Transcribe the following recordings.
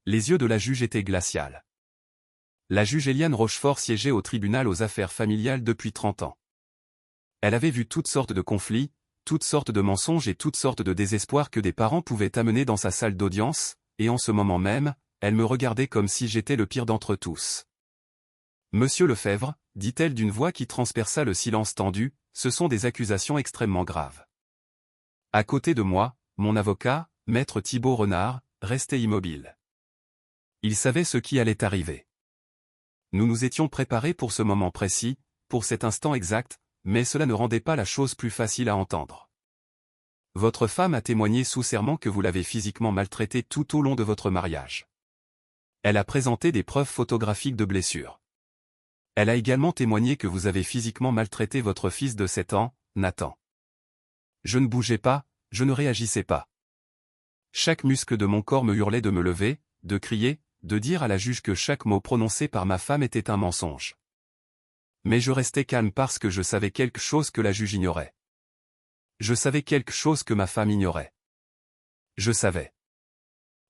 Les yeux de la juge étaient glacials. La juge Éliane Rochefort siégeait au tribunal aux affaires familiales depuis 30 ans. Elle avait vu toutes sortes de conflits, toutes sortes de mensonges et toutes sortes de désespoirs que des parents pouvaient amener dans sa salle d'audience, et en ce moment même, elle me regardait comme si j'étais le pire d'entre tous. « Monsieur Lefebvre, dit-elle d'une voix qui transperça le silence tendu, ce sont des accusations extrêmement graves. » À côté de moi, mon avocat, maître Thibault Renard, restait immobile. Il savait ce qui allait arriver. Nous nous étions préparés pour ce moment précis, pour cet instant exact, mais cela ne rendait pas la chose plus facile à entendre. Votre femme a témoigné sous serment que vous l'avez physiquement maltraitée tout au long de votre mariage. Elle a présenté des preuves photographiques de blessures. Elle a également témoigné que vous avez physiquement maltraité votre fils de 7 ans, Nathan. Je ne bougeais pas, je ne réagissais pas. Chaque muscle de mon corps me hurlait de me lever, de crier, de dire à la juge que chaque mot prononcé par ma femme était un mensonge. Mais je restais calme parce que je savais quelque chose que la juge ignorait. Je savais quelque chose que ma femme ignorait. Je savais.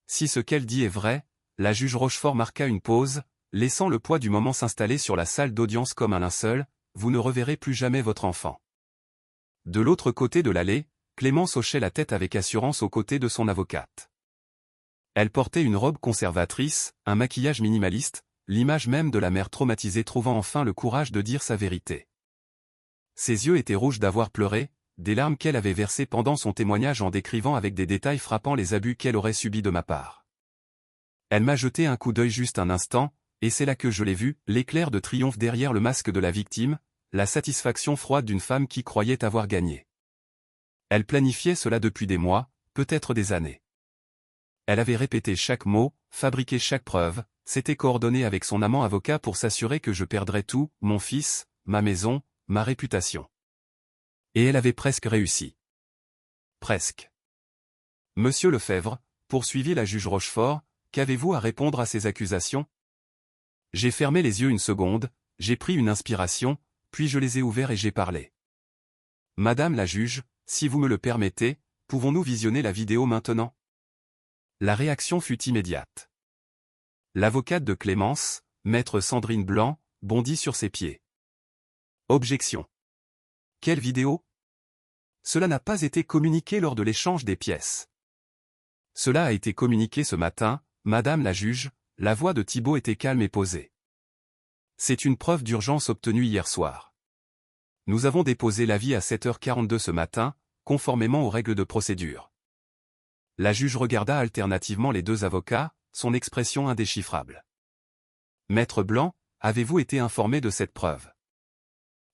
Si ce qu'elle dit est vrai, la juge Rochefort marqua une pause, laissant le poids du moment s'installer sur la salle d'audience comme un linceul, vous ne reverrez plus jamais votre enfant. De l'autre côté de l'allée, Clémence hochait la tête avec assurance aux côtés de son avocate. Elle portait une robe conservatrice, un maquillage minimaliste, l'image même de la mère traumatisée trouvant enfin le courage de dire sa vérité. Ses yeux étaient rouges d'avoir pleuré, des larmes qu'elle avait versées pendant son témoignage en décrivant avec des détails frappants les abus qu'elle aurait subis de ma part. Elle m'a jeté un coup d'œil juste un instant, et c'est là que je l'ai vu, l'éclair de triomphe derrière le masque de la victime, la satisfaction froide d'une femme qui croyait avoir gagné. Elle planifiait cela depuis des mois, peut-être des années. Elle avait répété chaque mot, fabriqué chaque preuve, s'était coordonnée avec son amant avocat pour s'assurer que je perdrais tout, mon fils, ma maison, ma réputation. Et elle avait presque réussi. Presque. Monsieur Lefebvre, poursuivit la juge Rochefort, qu'avez-vous à répondre à ces accusations? J'ai fermé les yeux une seconde, j'ai pris une inspiration, puis je les ai ouverts et j'ai parlé. Madame la juge, si vous me le permettez, pouvons-nous visionner la vidéo maintenant? La réaction fut immédiate. L'avocate de Clémence, maître Sandrine Blanc, bondit sur ses pieds. Objection. Quelle vidéo? Cela n'a pas été communiqué lors de l'échange des pièces. Cela a été communiqué ce matin, madame la juge, la voix de Thibault était calme et posée. C'est une preuve d'urgence obtenue hier soir. Nous avons déposé l'avis à 7h42 ce matin, conformément aux règles de procédure. La juge regarda alternativement les deux avocats, son expression indéchiffrable. Maître Blanc, avez-vous été informé de cette preuve?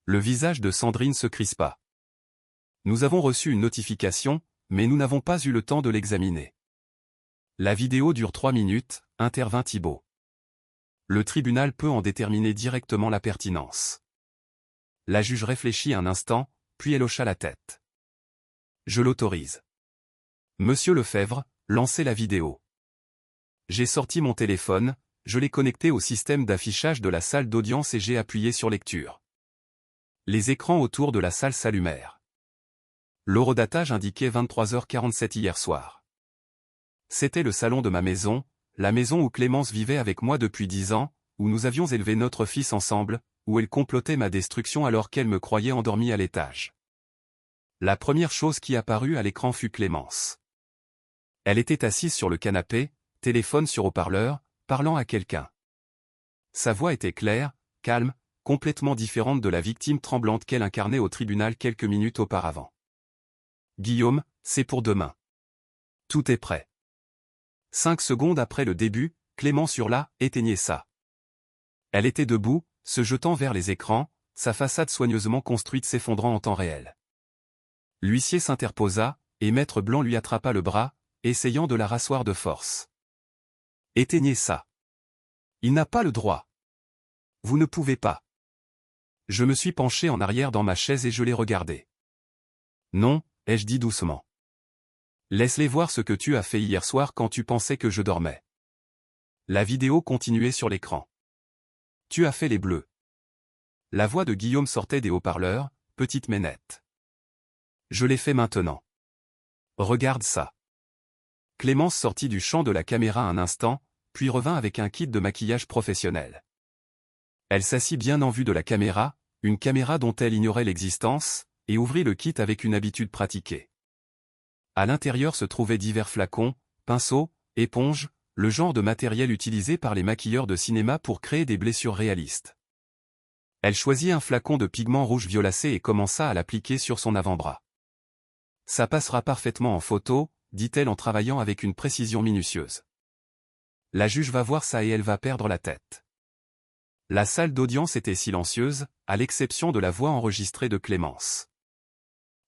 Le visage de Sandrine se crispa. Nous avons reçu une notification, mais nous n'avons pas eu le temps de l'examiner. La vidéo dure 3 minutes, intervint Thibault. Le tribunal peut en déterminer directement la pertinence. La juge réfléchit un instant, puis elle hocha la tête. Je l'autorise. Monsieur Lefebvre, lancez la vidéo. J'ai sorti mon téléphone, je l'ai connecté au système d'affichage de la salle d'audience et j'ai appuyé sur lecture. Les écrans autour de la salle s'allumèrent. L'horodatage indiquait 23h47 hier soir. C'était le salon de ma maison, la maison où Clémence vivait avec moi depuis 10 ans, où nous avions élevé notre fils ensemble, où elle complotait ma destruction alors qu'elle me croyait endormi à l'étage. La première chose qui apparut à l'écran fut Clémence. Elle était assise sur le canapé, téléphone sur haut-parleur, parlant à quelqu'un. Sa voix était claire, calme, complètement différente de la victime tremblante qu'elle incarnait au tribunal quelques minutes auparavant. Guillaume, c'est pour demain. Tout est prêt. 5 secondes après le début, Clémence hurla, éteignez ça. Elle était debout, se jetant vers les écrans, sa façade soigneusement construite s'effondrant en temps réel. L'huissier s'interposa, et Maître Blanc lui attrapa le bras, essayant de la rasseoir de force. Éteignez ça. Il n'a pas le droit. Vous ne pouvez pas. Je me suis penché en arrière dans ma chaise et je l'ai regardé. Non, ai-je dit doucement. Laisse-les voir ce que tu as fait hier soir quand tu pensais que je dormais. La vidéo continuait sur l'écran. Tu as fait les bleus. La voix de Guillaume sortait des haut-parleurs, petite mais nette. Je l'ai fait maintenant. Regarde ça. Clémence sortit du champ de la caméra un instant, puis revint avec un kit de maquillage professionnel. Elle s'assit bien en vue de la caméra, une caméra dont elle ignorait l'existence, et ouvrit le kit avec une habitude pratiquée. À l'intérieur se trouvaient divers flacons, pinceaux, éponges, le genre de matériel utilisé par les maquilleurs de cinéma pour créer des blessures réalistes. Elle choisit un flacon de pigment rouge violacé et commença à l'appliquer sur son avant-bras. « Ça passera parfaitement en photo », dit-elle en travaillant avec une précision minutieuse. La juge va voir ça et elle va perdre la tête. La salle d'audience était silencieuse, à l'exception de la voix enregistrée de Clémence.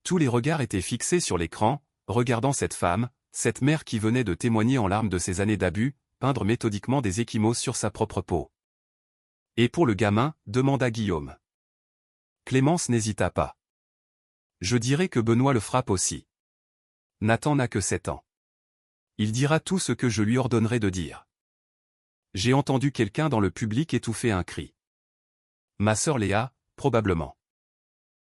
Tous les regards étaient fixés sur l'écran, regardant cette femme, cette mère qui venait de témoigner en larmes de ses années d'abus, peindre méthodiquement des ecchymoses sur sa propre peau. « Et pour le gamin ?» demanda Guillaume. Clémence n'hésita pas. « Je dirais que Benoît le frappe aussi. Nathan n'a que 7 ans. Il dira tout ce que je lui ordonnerai de dire. » J'ai entendu quelqu'un dans le public étouffer un cri. Ma sœur Léa, probablement.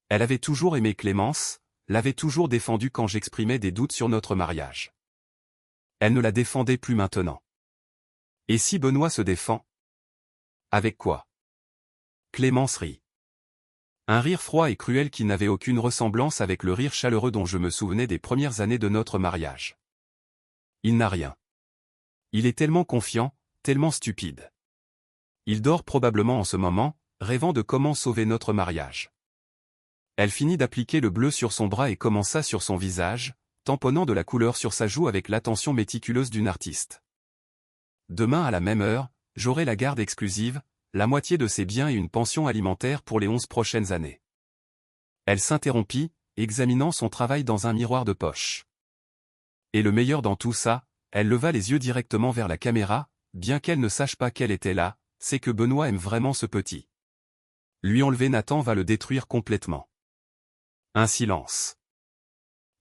Elle avait toujours aimé Clémence, l'avait toujours défendue quand j'exprimais des doutes sur notre mariage. Elle ne la défendait plus maintenant. Et si Benoît se défend? Avec quoi? Clémence rit. Un rire froid et cruel qui n'avait aucune ressemblance avec le rire chaleureux dont je me souvenais des premières années de notre mariage. Il n'a rien. Il est tellement confiant, tellement stupide. Il dort probablement en ce moment, rêvant de comment sauver notre mariage. Elle finit d'appliquer le bleu sur son bras et commença sur son visage, tamponnant de la couleur sur sa joue avec l'attention méticuleuse d'une artiste. Demain à la même heure, j'aurai la garde exclusive, la moitié de ses biens et une pension alimentaire pour les 11 prochaines années. Elle s'interrompit, examinant son travail dans un miroir de poche. Et le meilleur dans tout ça, elle leva les yeux directement vers la caméra, bien qu'elle ne sache pas qu'elle était là, c'est que Benoît aime vraiment ce petit. Lui enlever Nathan va le détruire complètement. Un silence.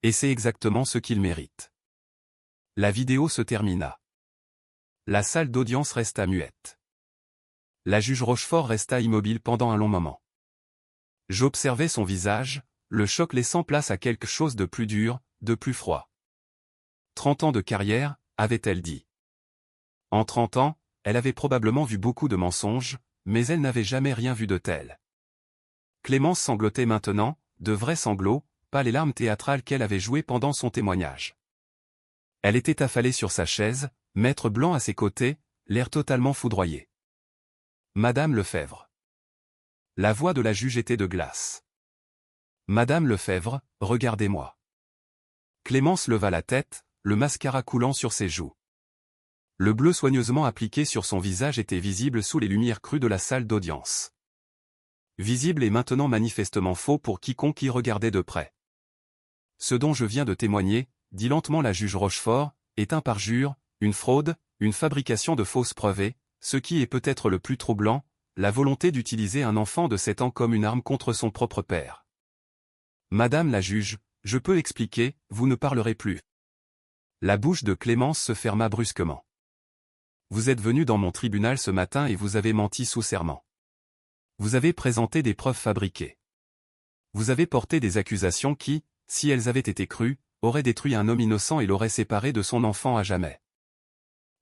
Et c'est exactement ce qu'il mérite. La vidéo se termina. La salle d'audience resta muette. La juge Rochefort resta immobile pendant un long moment. J'observais son visage, le choc laissant place à quelque chose de plus dur, de plus froid. 30 ans de carrière, avait-elle dit. En 30 ans, elle avait probablement vu beaucoup de mensonges, mais elle n'avait jamais rien vu de tel. Clémence sanglotait maintenant, de vrais sanglots, pas les larmes théâtrales qu'elle avait jouées pendant son témoignage. Elle était affalée sur sa chaise, Maître Blanc à ses côtés, l'air totalement foudroyé. Madame Lefebvre. La voix de la juge était de glace. Madame Lefebvre, regardez-moi. Clémence leva la tête, le mascara coulant sur ses joues. Le bleu soigneusement appliqué sur son visage était visible sous les lumières crues de la salle d'audience. Visible et maintenant manifestement faux pour quiconque y regardait de près. Ce dont je viens de témoigner, dit lentement la juge Rochefort, est un parjure, une fraude, une fabrication de fausses preuves et, ce qui est peut-être le plus troublant, la volonté d'utiliser un enfant de 7 ans comme une arme contre son propre père. Madame la juge, je peux expliquer, vous ne parlerez plus. La bouche de Clémence se ferma brusquement. Vous êtes venu dans mon tribunal ce matin et vous avez menti sous serment. Vous avez présenté des preuves fabriquées. Vous avez porté des accusations qui, si elles avaient été crues, auraient détruit un homme innocent et l'auraient séparé de son enfant à jamais.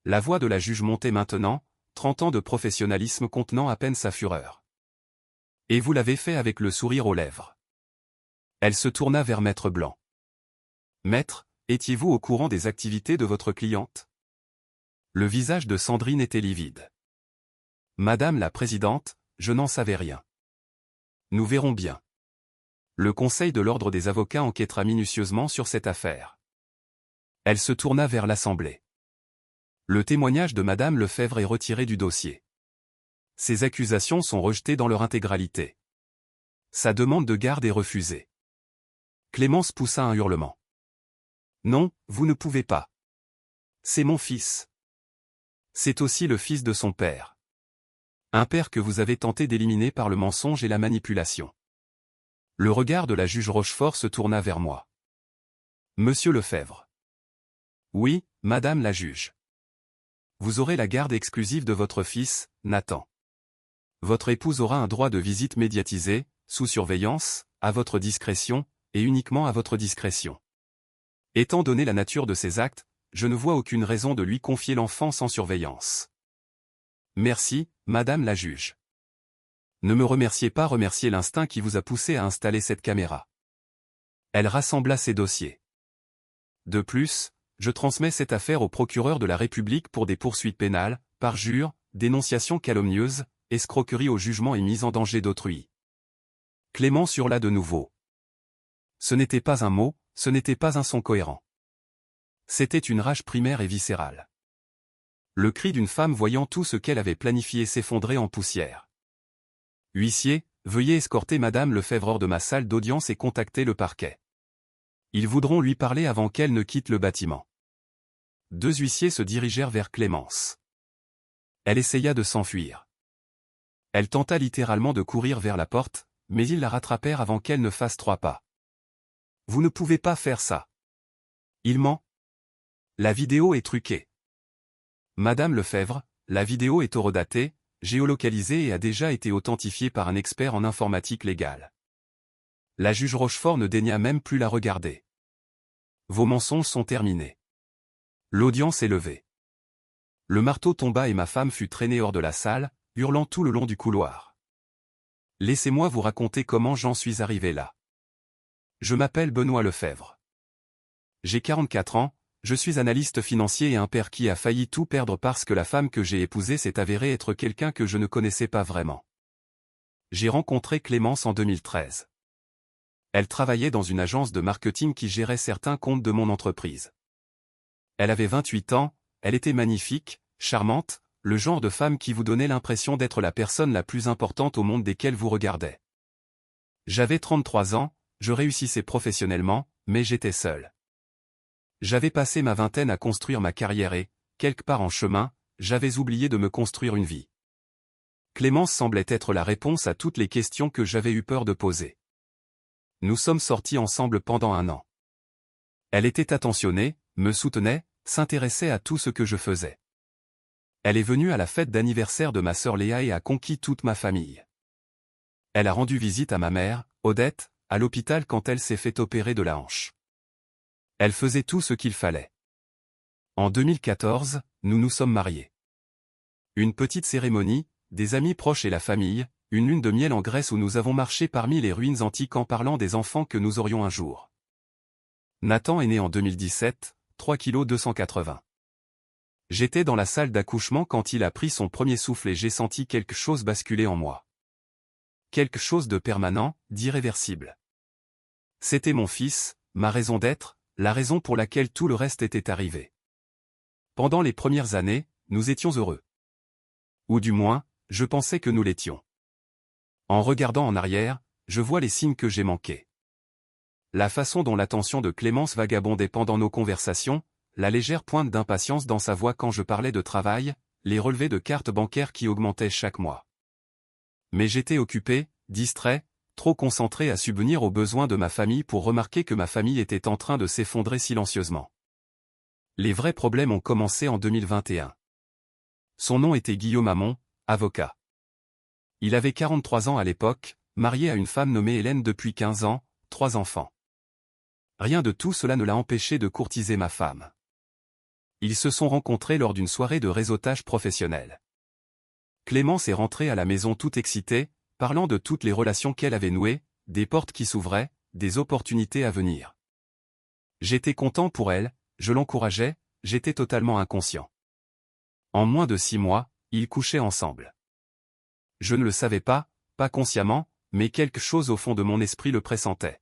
La voix de la juge montait maintenant, 30 ans de professionnalisme contenant à peine sa fureur. Et vous l'avez fait avec le sourire aux lèvres. Elle se tourna vers Maître Blanc. Maître, étiez-vous au courant des activités de votre cliente? Le visage de Sandrine était livide. Madame la Présidente, je n'en savais rien. Nous verrons bien. Le Conseil de l'Ordre des avocats enquêtera minutieusement sur cette affaire. Elle se tourna vers l'Assemblée. Le témoignage de Madame Lefebvre est retiré du dossier. Ces accusations sont rejetées dans leur intégralité. Sa demande de garde est refusée. Clémence poussa un hurlement. Non, vous ne pouvez pas. C'est mon fils. C'est aussi le fils de son père. Un père que vous avez tenté d'éliminer par le mensonge et la manipulation. Le regard de la juge Rochefort se tourna vers moi. Monsieur Lefebvre. Oui, Madame la juge. Vous aurez la garde exclusive de votre fils, Nathan. Votre épouse aura un droit de visite médiatisé, sous surveillance, à votre discrétion, et uniquement à votre discrétion. Étant donné la nature de ces actes, je ne vois aucune raison de lui confier l'enfant sans surveillance. Merci, madame la juge. Ne me remerciez pas, remerciez l'instinct qui vous a poussé à installer cette caméra. Elle rassembla ses dossiers. De plus, je transmets cette affaire au procureur de la République pour des poursuites pénales, parjure, dénonciation calomnieuse, escroquerie au jugement et mise en danger d'autrui. Clémence hurla de nouveau. Ce n'était pas un mot, ce n'était pas un son cohérent. C'était une rage primaire et viscérale. Le cri d'une femme voyant tout ce qu'elle avait planifié s'effondrer en poussière. Huissier, veuillez escorter Madame Lefebvre hors de ma salle d'audience et contacter le parquet. Ils voudront lui parler avant qu'elle ne quitte le bâtiment. 2 huissiers se dirigèrent vers Clémence. Elle essaya de s'enfuir. Elle tenta littéralement de courir vers la porte, mais ils la rattrapèrent avant qu'elle ne fasse 3 pas. Vous ne pouvez pas faire ça. Il ment. La vidéo est truquée. Madame Lefebvre, la vidéo est horodatée, géolocalisée et a déjà été authentifiée par un expert en informatique légale. La juge Rochefort ne daigna même plus la regarder. Vos mensonges sont terminés. L'audience est levée. Le marteau tomba et ma femme fut traînée hors de la salle, hurlant tout le long du couloir. Laissez-moi vous raconter comment j'en suis arrivé là. Je m'appelle Benoît Lefebvre. J'ai 44 ans, je suis analyste financier et un père qui a failli tout perdre parce que la femme que j'ai épousée s'est avérée être quelqu'un que je ne connaissais pas vraiment. J'ai rencontré Clémence en 2013. Elle travaillait dans une agence de marketing qui gérait certains comptes de mon entreprise. Elle avait 28 ans, elle était magnifique, charmante, le genre de femme qui vous donnait l'impression d'être la personne la plus importante au monde desquelles vous regardez. J'avais 33 ans, je réussissais professionnellement, mais j'étais seul. J'avais passé ma vingtaine à construire ma carrière et, quelque part en chemin, j'avais oublié de me construire une vie. Clémence semblait être la réponse à toutes les questions que j'avais eu peur de poser. Nous sommes sortis ensemble pendant 1 an. Elle était attentionnée, me soutenait, s'intéressait à tout ce que je faisais. Elle est venue à la fête d'anniversaire de ma sœur Léa et a conquis toute ma famille. Elle a rendu visite à ma mère, Odette, à l'hôpital quand elle s'est fait opérer de la hanche. Elle faisait tout ce qu'il fallait. En 2014, nous nous sommes mariés. Une petite cérémonie, des amis proches et la famille, une lune de miel en Grèce où nous avons marché parmi les ruines antiques en parlant des enfants que nous aurions un jour. Nathan est né en 2017, 3 kg 280. J'étais dans la salle d'accouchement quand il a pris son premier souffle et j'ai senti quelque chose basculer en moi. Quelque chose de permanent, d'irréversible. C'était mon fils, ma raison d'être, la raison pour laquelle tout le reste était arrivé. Pendant les premières années, nous étions heureux. Ou du moins, je pensais que nous l'étions. En regardant en arrière, je vois les signes que j'ai manqués. La façon dont l'attention de Clémence vagabondait pendant nos conversations, la légère pointe d'impatience dans sa voix quand je parlais de travail, les relevés de cartes bancaires qui augmentaient chaque mois. Mais j'étais occupé, distrait, trop concentré à subvenir aux besoins de ma famille pour remarquer que ma famille était en train de s'effondrer silencieusement. Les vrais problèmes ont commencé en 2021. Son nom était Guillaume Hamon, avocat. Il avait 43 ans à l'époque, marié à une femme nommée Hélène depuis 15 ans, 3 enfants. Rien de tout cela ne l'a empêché de courtiser ma femme. Ils se sont rencontrés lors d'une soirée de réseautage professionnel. Clémence est rentrée à la maison toute excitée, parlant de toutes les relations qu'elle avait nouées, des portes qui s'ouvraient, des opportunités à venir. J'étais content pour elle, je l'encourageais, j'étais totalement inconscient. En moins de 6 mois, ils couchaient ensemble. Je ne le savais pas, pas consciemment, mais quelque chose au fond de mon esprit le pressentait.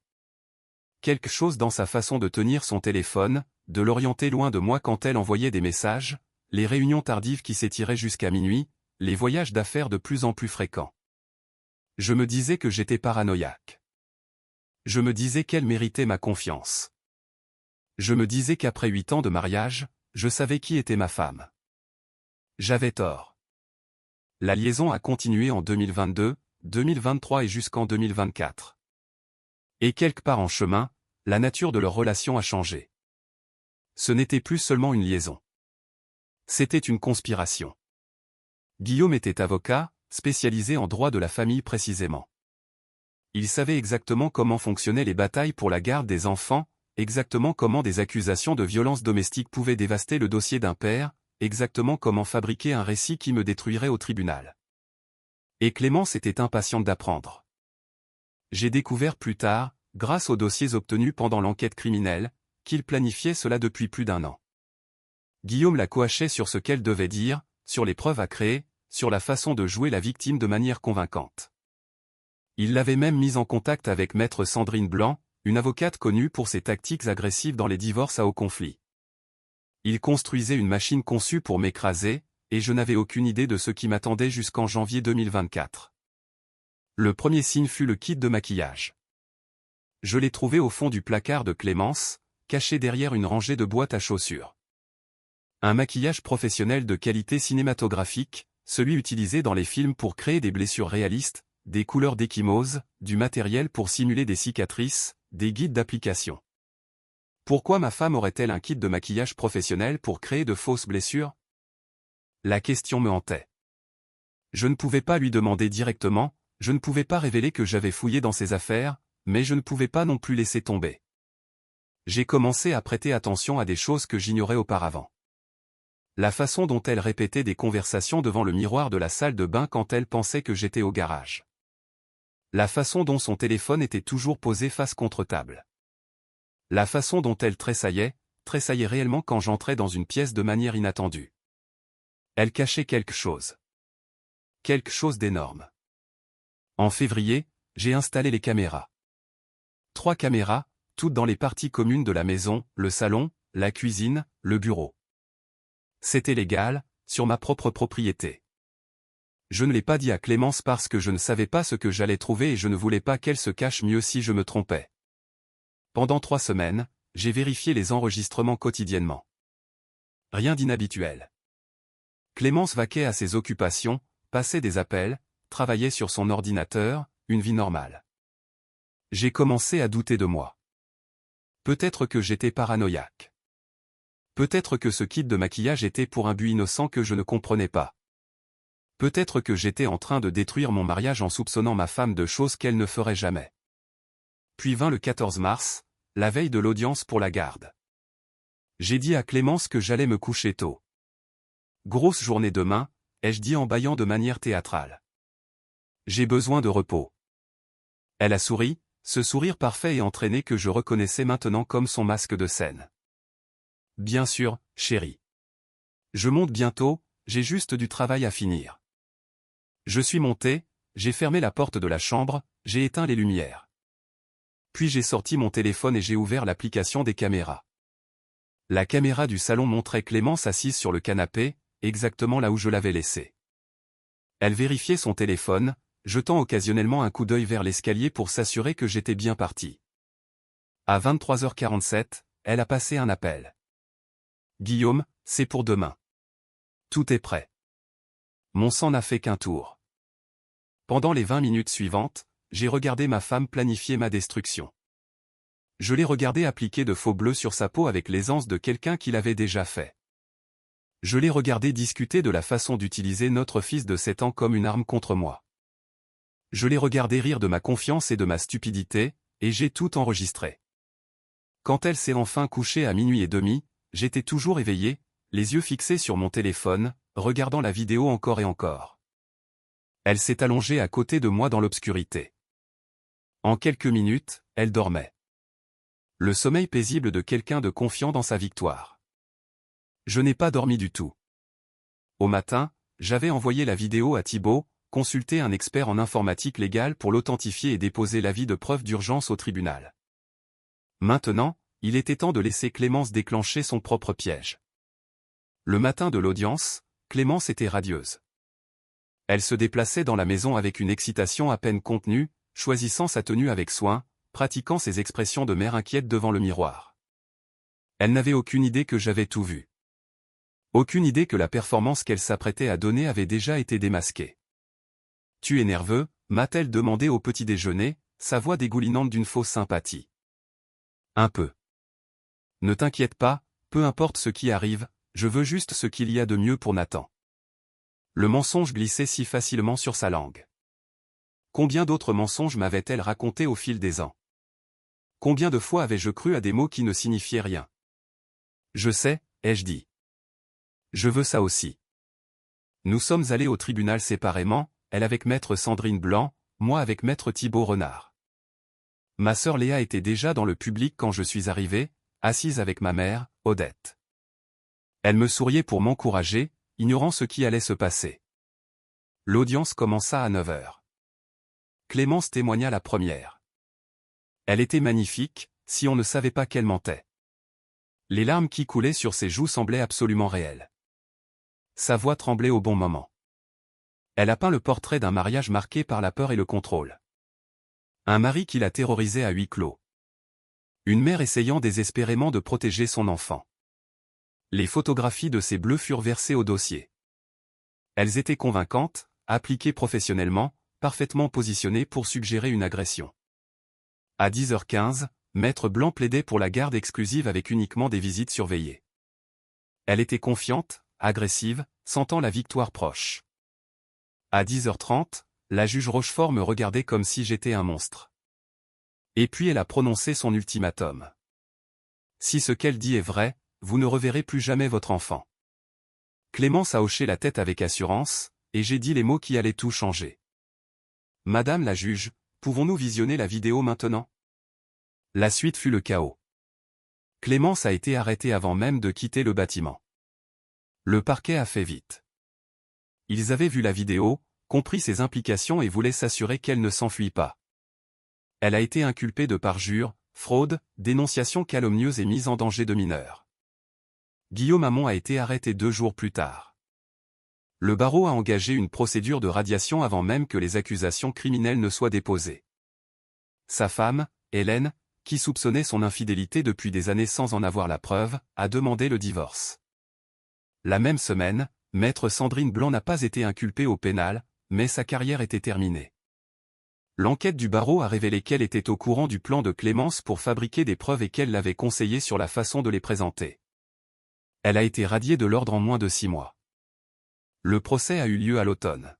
Quelque chose dans sa façon de tenir son téléphone, de l'orienter loin de moi quand elle envoyait des messages, les réunions tardives qui s'étiraient jusqu'à minuit, les voyages d'affaires de plus en plus fréquents. Je me disais que j'étais paranoïaque. Je me disais qu'elle méritait ma confiance. Je me disais qu'après 8 ans de mariage, je savais qui était ma femme. J'avais tort. La liaison a continué en 2022, 2023 et jusqu'en 2024. Et quelque part en chemin, la nature de leur relation a changé. Ce n'était plus seulement une liaison. C'était une conspiration. Guillaume était avocat, spécialisé en droit de la famille précisément. Il savait exactement comment fonctionnaient les batailles pour la garde des enfants, exactement comment des accusations de violence domestique pouvaient dévaster le dossier d'un père, exactement comment fabriquer un récit qui me détruirait au tribunal. Et Clémence était impatiente d'apprendre. J'ai découvert plus tard, grâce aux dossiers obtenus pendant l'enquête criminelle, qu'il planifiait cela depuis plus d'1 an. Guillaume la coachait sur ce qu'elle devait dire, sur les preuves à créer, sur la façon de jouer la victime de manière convaincante. Il l'avait même mise en contact avec maître Sandrine Blanc, une avocate connue pour ses tactiques agressives dans les divorces à haut conflit. Il construisait une machine conçue pour m'écraser, et je n'avais aucune idée de ce qui m'attendait jusqu'en janvier 2024. Le premier signe fut le kit de maquillage. Je l'ai trouvé au fond du placard de Clémence, caché derrière une rangée de boîtes à chaussures. Un maquillage professionnel de qualité cinématographique, celui utilisé dans les films pour créer des blessures réalistes, des couleurs d'ecchymose, du matériel pour simuler des cicatrices, des guides d'application. Pourquoi ma femme aurait-elle un kit de maquillage professionnel pour créer de fausses blessures? La question me hantait. Je ne pouvais pas lui demander directement, je ne pouvais pas révéler que j'avais fouillé dans ses affaires, mais je ne pouvais pas non plus laisser tomber. J'ai commencé à prêter attention à des choses que j'ignorais auparavant. La façon dont elle répétait des conversations devant le miroir de la salle de bain quand elle pensait que j'étais au garage. La façon dont son téléphone était toujours posé face contre table. La façon dont elle tressaillait réellement quand j'entrais dans une pièce de manière inattendue. Elle cachait quelque chose. Quelque chose d'énorme. En février, j'ai installé les caméras. 3 caméras, toutes dans les parties communes de la maison, le salon, la cuisine, le bureau. C'était légal, sur ma propre propriété. Je ne l'ai pas dit à Clémence parce que je ne savais pas ce que j'allais trouver et je ne voulais pas qu'elle se cache mieux si je me trompais. Pendant 3 semaines, j'ai vérifié les enregistrements quotidiennement. Rien d'inhabituel. Clémence vaquait à ses occupations, passait des appels, travaillait sur son ordinateur, une vie normale. J'ai commencé à douter de moi. Peut-être que j'étais paranoïaque. Peut-être que ce kit de maquillage était pour un but innocent que je ne comprenais pas. Peut-être que j'étais en train de détruire mon mariage en soupçonnant ma femme de choses qu'elle ne ferait jamais. Puis vint le 14 mars, la veille de l'audience pour la garde. J'ai dit à Clémence que j'allais me coucher tôt. Grosse journée demain, ai-je dit en bâillant de manière théâtrale. J'ai besoin de repos. Elle a souri, ce sourire parfait et entraîné que je reconnaissais maintenant comme son masque de scène. Bien sûr, chérie. Je monte bientôt, j'ai juste du travail à finir. Je suis monté, j'ai fermé la porte de la chambre, j'ai éteint les lumières. Puis j'ai sorti mon téléphone et j'ai ouvert l'application des caméras. La caméra du salon montrait Clémence assise sur le canapé, exactement là où je l'avais laissée. Elle vérifiait son téléphone, jetant occasionnellement un coup d'œil vers l'escalier pour s'assurer que j'étais bien parti. À 23h47, elle a passé un appel. Guillaume, c'est pour demain. Tout est prêt. Mon sang n'a fait qu'un tour. Pendant les 20 minutes suivantes, j'ai regardé ma femme planifier ma destruction. Je l'ai regardé appliquer de faux bleus sur sa peau avec l'aisance de quelqu'un qui l'avait déjà fait. Je l'ai regardé discuter de la façon d'utiliser notre fils de 7 ans comme une arme contre moi. Je l'ai regardé rire de ma confiance et de ma stupidité, et j'ai tout enregistré. Quand elle s'est enfin couchée à 00h30, j'étais toujours éveillé, les yeux fixés sur mon téléphone, regardant la vidéo encore et encore. Elle s'est allongée à côté de moi dans l'obscurité. En quelques minutes, elle dormait. Le sommeil paisible de quelqu'un de confiant dans sa victoire. Je n'ai pas dormi du tout. Au matin, j'avais envoyé la vidéo à Thibault, consulté un expert en informatique légale pour l'authentifier et déposer l'avis de preuve d'urgence au tribunal. Maintenant, il était temps de laisser Clémence déclencher son propre piège. Le matin de l'audience, Clémence était radieuse. Elle se déplaçait dans la maison avec une excitation à peine contenue, choisissant sa tenue avec soin, pratiquant ses expressions de mère inquiète devant le miroir. Elle n'avait aucune idée que j'avais tout vu. Aucune idée que la performance qu'elle s'apprêtait à donner avait déjà été démasquée. « Tu es nerveux ?» m'a-t-elle demandé au petit déjeuner, sa voix dégoulinante d'une fausse sympathie. Un peu. Ne t'inquiète pas, peu importe ce qui arrive, je veux juste ce qu'il y a de mieux pour Nathan. Le mensonge glissait si facilement sur sa langue. Combien d'autres mensonges m'avait-elle raconté au fil des ans? Combien de fois avais-je cru à des mots qui ne signifiaient rien? Je sais, ai-je dit. Je veux ça aussi. Nous sommes allés au tribunal séparément, elle avec maître Sandrine Blanc, moi avec maître Thibault Renard. Ma sœur Léa était déjà dans le public quand je suis arrivé, assise avec ma mère, Odette. Elle me souriait pour m'encourager, ignorant ce qui allait se passer. L'audience commença à 9 heures. Clémence témoigna la première. Elle était magnifique, si on ne savait pas qu'elle mentait. Les larmes qui coulaient sur ses joues semblaient absolument réelles. Sa voix tremblait au bon moment. Elle a peint le portrait d'un mariage marqué par la peur et le contrôle. Un mari qui la terrorisait à huis clos. Une mère essayant désespérément de protéger son enfant. Les photographies de ces bleus furent versées au dossier. Elles étaient convaincantes, appliquées professionnellement, parfaitement positionnées pour suggérer une agression. À 10h15, Maître Blanc plaidait pour la garde exclusive avec uniquement des visites surveillées. Elle était confiante, agressive, sentant la victoire proche. À 10h30, la juge Rochefort me regardait comme si j'étais un monstre. Et puis elle a prononcé son ultimatum. Si ce qu'elle dit est vrai, vous ne reverrez plus jamais votre enfant. Clémence a hoché la tête avec assurance, et j'ai dit les mots qui allaient tout changer. Madame la juge, pouvons-nous visionner la vidéo maintenant? La suite fut le chaos. Clémence a été arrêtée avant même de quitter le bâtiment. Le parquet a fait vite. Ils avaient vu la vidéo, compris ses implications et voulaient s'assurer qu'elle ne s'enfuit pas. Elle a été inculpée de parjure, fraude, dénonciation calomnieuse et mise en danger de mineurs. Guillaume Hamon a été arrêté 2 jours plus tard. Le barreau a engagé une procédure de radiation avant même que les accusations criminelles ne soient déposées. Sa femme, Hélène, qui soupçonnait son infidélité depuis des années sans en avoir la preuve, a demandé le divorce. La même semaine, maître Sandrine Blanc n'a pas été inculpée au pénal, mais sa carrière était terminée. L'enquête du barreau a révélé qu'elle était au courant du plan de Clémence pour fabriquer des preuves et qu'elle l'avait conseillé sur la façon de les présenter. Elle a été radiée de l'ordre en moins de 6 mois. Le procès a eu lieu à l'automne.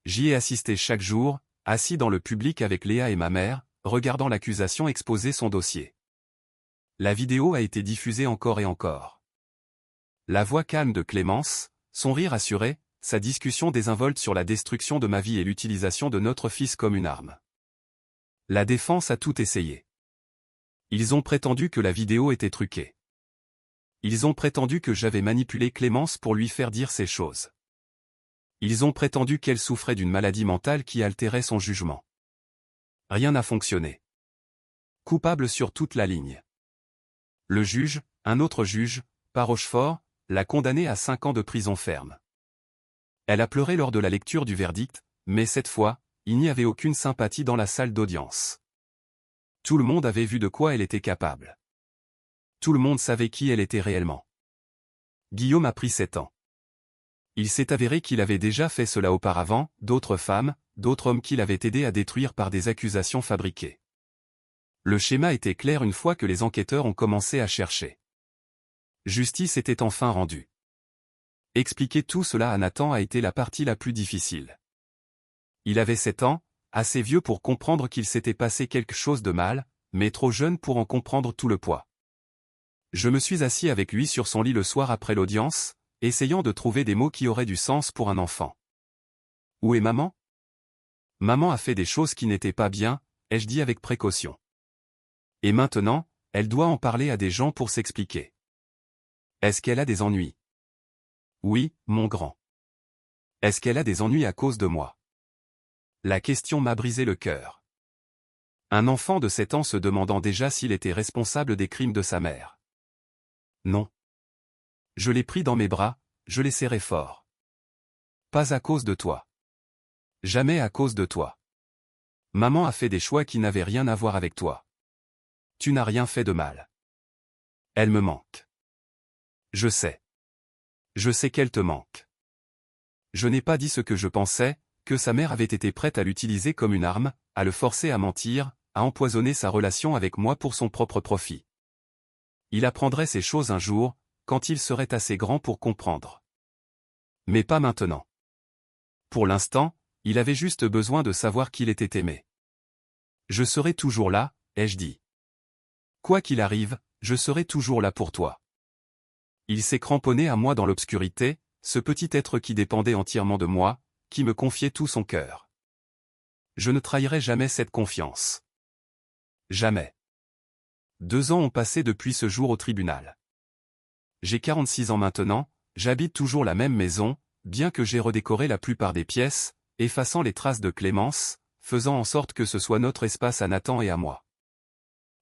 J'y ai assisté chaque jour, assis dans le public avec Léa et ma mère, regardant l'accusation exposer son dossier. La vidéo a été diffusée encore et encore. La voix calme de Clémence, son rire assuré, sa discussion désinvolte sur la destruction de ma vie et l'utilisation de notre fils comme une arme. La défense a tout essayé. Ils ont prétendu que la vidéo était truquée. Ils ont prétendu que j'avais manipulé Clémence pour lui faire dire ces choses. Ils ont prétendu qu'elle souffrait d'une maladie mentale qui altérait son jugement. Rien n'a fonctionné. Coupable sur toute la ligne. Le juge, un autre juge, pas Rochefort, l'a condamnée à 5 ans de prison ferme. Elle a pleuré lors de la lecture du verdict, mais cette fois, il n'y avait aucune sympathie dans la salle d'audience. Tout le monde avait vu de quoi elle était capable. Tout le monde savait qui elle était réellement. Guillaume a pris 7 ans. Il s'est avéré qu'il avait déjà fait cela auparavant, d'autres femmes, d'autres hommes qu'il avait aidé à détruire par des accusations fabriquées. Le schéma était clair une fois que les enquêteurs ont commencé à chercher. Justice était enfin rendue. Expliquer tout cela à Nathan a été la partie la plus difficile. Il avait 7 ans, assez vieux pour comprendre qu'il s'était passé quelque chose de mal, mais trop jeune pour en comprendre tout le poids. Je me suis assis avec lui sur son lit le soir après l'audience, essayant de trouver des mots qui auraient du sens pour un enfant. Où est maman? Maman a fait des choses qui n'étaient pas bien, ai-je dit avec précaution. Et maintenant, elle doit en parler à des gens pour s'expliquer. Est-ce qu'elle a des ennuis? Oui, mon grand. Est-ce qu'elle a des ennuis à cause de moi? La question m'a brisé le cœur. Un enfant de 7 ans se demandant déjà s'il était responsable des crimes de sa mère. Non. Je l'ai pris dans mes bras, je l'ai serré fort. Pas à cause de toi. Jamais à cause de toi. Maman a fait des choix qui n'avaient rien à voir avec toi. Tu n'as rien fait de mal. Elle me manque. Je sais. Je sais qu'elle te manque. Je n'ai pas dit ce que je pensais, que sa mère avait été prête à l'utiliser comme une arme, à le forcer à mentir, à empoisonner sa relation avec moi pour son propre profit. Il apprendrait ces choses un jour, quand il serait assez grand pour comprendre. Mais pas maintenant. Pour l'instant, il avait juste besoin de savoir qu'il était aimé. Je serai toujours là, ai-je dit. Quoi qu'il arrive, je serai toujours là pour toi. Il s'est cramponné à moi dans l'obscurité, ce petit être qui dépendait entièrement de moi, qui me confiait tout son cœur. Je ne trahirai jamais cette confiance. Jamais. 2 ans ont passé depuis ce jour au tribunal. J'ai 46 ans maintenant, j'habite toujours la même maison, bien que j'ai redécoré la plupart des pièces, effaçant les traces de Clémence, faisant en sorte que ce soit notre espace à Nathan et à moi.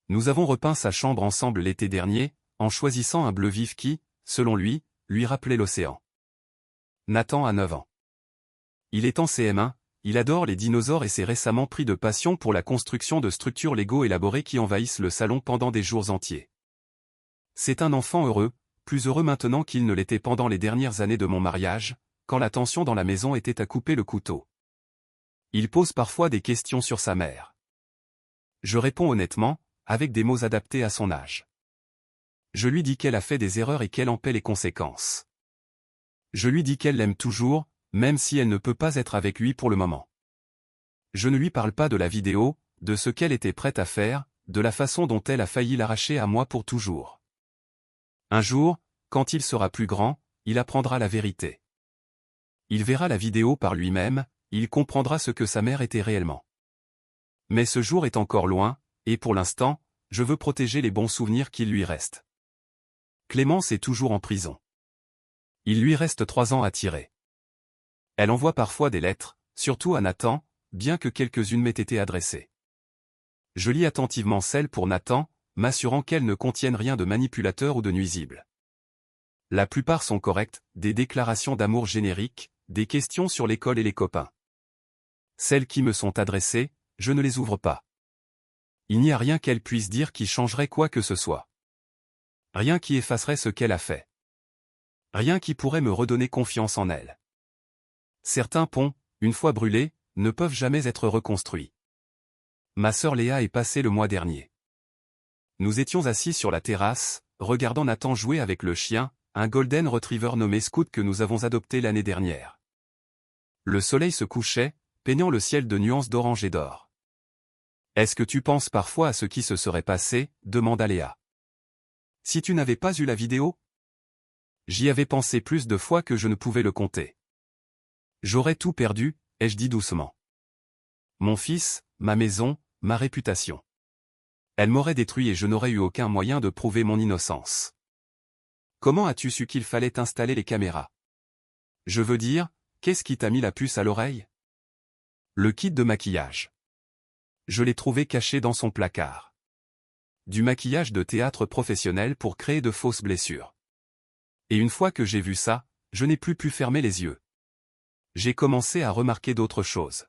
Nous avons repeint sa chambre ensemble l'été dernier, en choisissant un bleu vif qui, selon lui rappelait l'océan. Nathan a 9 ans. Il est en CM1, il adore les dinosaures et s'est récemment pris de passion pour la construction de structures Lego élaborées qui envahissent le salon pendant des jours entiers. C'est un enfant heureux, plus heureux maintenant qu'il ne l'était pendant les dernières années de mon mariage, quand la tension dans la maison était à couper le couteau. Il pose parfois des questions sur sa mère. Je réponds honnêtement, avec des mots adaptés à son âge. Je lui dis qu'elle a fait des erreurs et qu'elle en paie les conséquences. Je lui dis qu'elle l'aime toujours, même si elle ne peut pas être avec lui pour le moment. Je ne lui parle pas de la vidéo, de ce qu'elle était prête à faire, de la façon dont elle a failli l'arracher à moi pour toujours. Un jour, quand il sera plus grand, il apprendra la vérité. Il verra la vidéo par lui-même, il comprendra ce que sa mère était réellement. Mais ce jour est encore loin, et pour l'instant, je veux protéger les bons souvenirs qu'il lui reste. Clémence est toujours en prison. Il lui reste 3 ans à tirer. Elle envoie parfois des lettres, surtout à Nathan, bien que quelques-unes m'aient été adressées. Je lis attentivement celles pour Nathan, m'assurant qu'elles ne contiennent rien de manipulateur ou de nuisible. La plupart sont correctes, des déclarations d'amour génériques, des questions sur l'école et les copains. Celles qui me sont adressées, je ne les ouvre pas. Il n'y a rien qu'elle puisse dire qui changerait quoi que ce soit. Rien qui effacerait ce qu'elle a fait. Rien qui pourrait me redonner confiance en elle. Certains ponts, une fois brûlés, ne peuvent jamais être reconstruits. Ma sœur Léa est passée le mois dernier. Nous étions assis sur la terrasse, regardant Nathan jouer avec le chien, un golden retriever nommé Scout que nous avons adopté l'année dernière. Le soleil se couchait, peignant le ciel de nuances d'orange et d'or. « Est-ce que tu penses parfois à ce qui se serait passé ?» demanda Léa. « Si tu n'avais pas eu la vidéo ?» J'y avais pensé plus de fois que je ne pouvais le compter. « J'aurais tout perdu », ai-je dit doucement. Mon fils, ma maison, ma réputation. Elle m'aurait détruit et je n'aurais eu aucun moyen de prouver mon innocence. Comment as-tu su qu'il fallait installer les caméras? Je veux dire, qu'est-ce qui t'a mis la puce à l'oreille? Le kit de maquillage. Je l'ai trouvé caché dans son placard. Du maquillage de théâtre professionnel pour créer de fausses blessures. Et une fois que j'ai vu ça, je n'ai plus pu fermer les yeux. J'ai commencé à remarquer d'autres choses.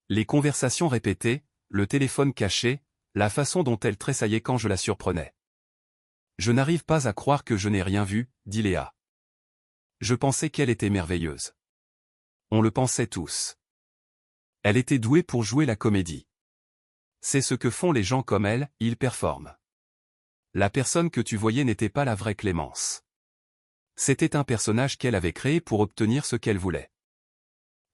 Les conversations répétées, le téléphone caché, la façon dont elle tressaillait quand je la surprenais. Je n'arrive pas à croire que je n'ai rien vu, dit Léa. Je pensais qu'elle était merveilleuse. On le pensait tous. Elle était douée pour jouer la comédie. C'est ce que font les gens comme elle, ils performent. La personne que tu voyais n'était pas la vraie Clémence. C'était un personnage qu'elle avait créé pour obtenir ce qu'elle voulait.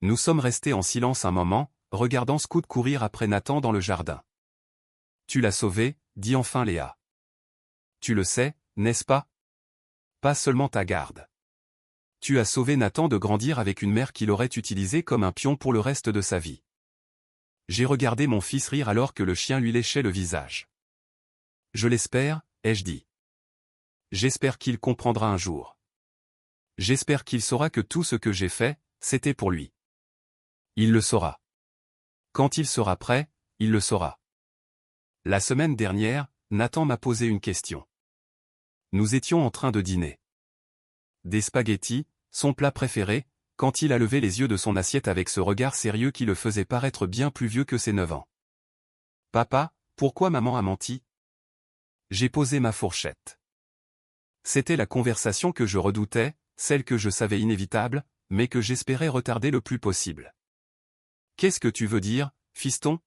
Nous sommes restés en silence un moment, regardant Scout courir après Nathan dans le jardin. Tu l'as sauvé, dit enfin Léa. Tu le sais, n'est-ce pas? Pas seulement ta garde. Tu as sauvé Nathan de grandir avec une mère qui l'aurait utilisé comme un pion pour le reste de sa vie. J'ai regardé mon fils rire alors que le chien lui léchait le visage. Je l'espère, ai-je dit. J'espère qu'il comprendra un jour. J'espère qu'il saura que tout ce que j'ai fait, c'était pour lui. Il le saura. Quand il sera prêt, il le saura. La semaine dernière, Nathan m'a posé une question. Nous étions en train de dîner. Des spaghettis, son plat préféré, quand il a levé les yeux de son assiette avec ce regard sérieux qui le faisait paraître bien plus vieux que ses 9 ans. Papa, pourquoi maman a menti? J'ai posé ma fourchette. C'était la conversation que je redoutais, celle que je savais inévitable, mais que j'espérais retarder le plus possible. Qu'est-ce que tu veux dire, fiston?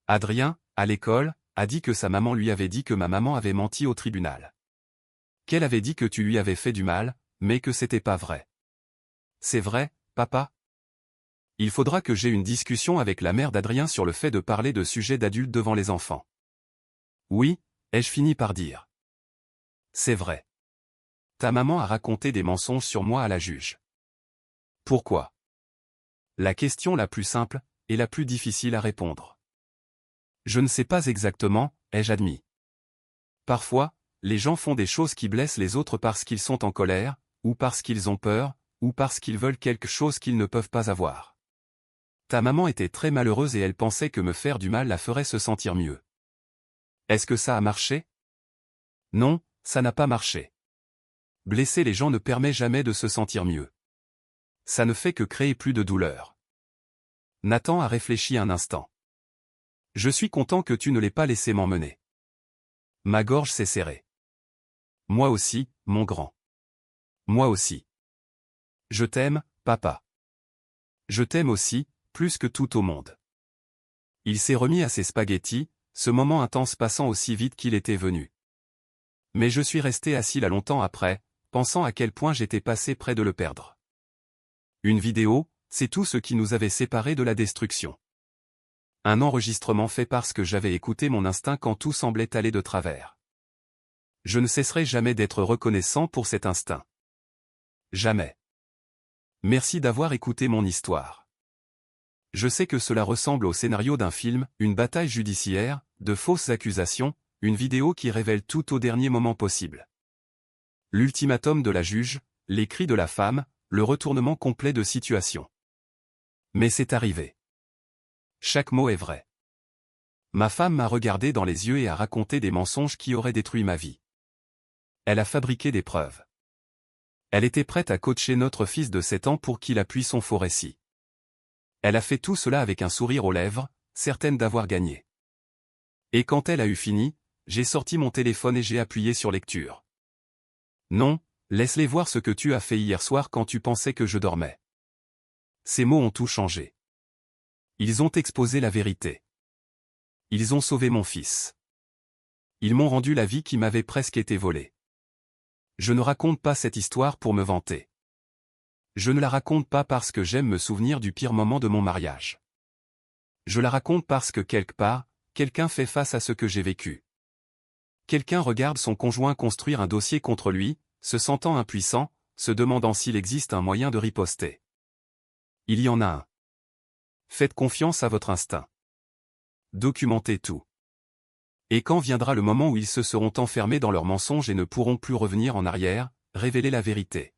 Adrien, à l'école, a dit que sa maman lui avait dit que ma maman avait menti au tribunal. Qu'elle avait dit que tu lui avais fait du mal, mais que c'était pas vrai. C'est vrai, papa? Il faudra que j'aie une discussion avec la mère d'Adrien sur le fait de parler de sujets d'adultes devant les enfants. Oui, Ai-je fini par dire. C'est vrai. Ta maman a raconté des mensonges sur moi à la juge. Pourquoi? La question la plus simple, et la plus difficile à répondre. Je ne sais pas exactement, ai-je admis. Parfois, les gens font des choses qui blessent les autres parce qu'ils sont en colère, ou parce qu'ils ont peur, ou parce qu'ils veulent quelque chose qu'ils ne peuvent pas avoir. Ta maman était très malheureuse et elle pensait que me faire du mal la ferait se sentir mieux. Est-ce que ça a marché? Non, ça n'a pas marché. Blesser les gens ne permet jamais de se sentir mieux. Ça ne fait que créer plus de douleur. Nathan a réfléchi un instant. Je suis content que tu ne l'aies pas laissé m'emmener. Ma gorge s'est serrée. Moi aussi, mon grand. Moi aussi. Je t'aime, papa. Je t'aime aussi, plus que tout au monde. Il s'est remis à ses spaghettis, ce moment intense passant aussi vite qu'il était venu. Mais je suis resté assis là longtemps après, pensant à quel point j'étais passé près de le perdre. Une vidéo, c'est tout ce qui nous avait séparés de la destruction. Un enregistrement fait parce que j'avais écouté mon instinct quand tout semblait aller de travers. Je ne cesserai jamais d'être reconnaissant pour cet instinct. Jamais. Merci d'avoir écouté mon histoire. Je sais que cela ressemble au scénario d'un film, une bataille judiciaire, de fausses accusations, une vidéo qui révèle tout au dernier moment possible. L'ultimatum de la juge, les cris de la femme, le retournement complet de situation. Mais c'est arrivé. Chaque mot est vrai. Ma femme m'a regardé dans les yeux et a raconté des mensonges qui auraient détruit ma vie. Elle a fabriqué des preuves. Elle était prête à coacher notre fils de 7 ans pour qu'il appuie son faux récit. Elle a fait tout cela avec un sourire aux lèvres, certaine d'avoir gagné. Et quand elle a eu fini, j'ai sorti mon téléphone et j'ai appuyé sur lecture. Non, laisse-les voir ce que tu as fait hier soir quand tu pensais que je dormais. Ces mots ont tout changé. Ils ont exposé la vérité. Ils ont sauvé mon fils. Ils m'ont rendu la vie qui m'avait presque été volée. Je ne raconte pas cette histoire pour me vanter. Je ne la raconte pas parce que j'aime me souvenir du pire moment de mon mariage. Je la raconte parce que quelque part, quelqu'un fait face à ce que j'ai vécu. Quelqu'un regarde son conjoint construire un dossier contre lui, se sentant impuissant, se demandant s'il existe un moyen de riposter. Il y en a un. Faites confiance à votre instinct. Documentez tout. Et quand viendra le moment où ils se seront enfermés dans leurs mensonges et ne pourront plus revenir en arrière, révélez la vérité.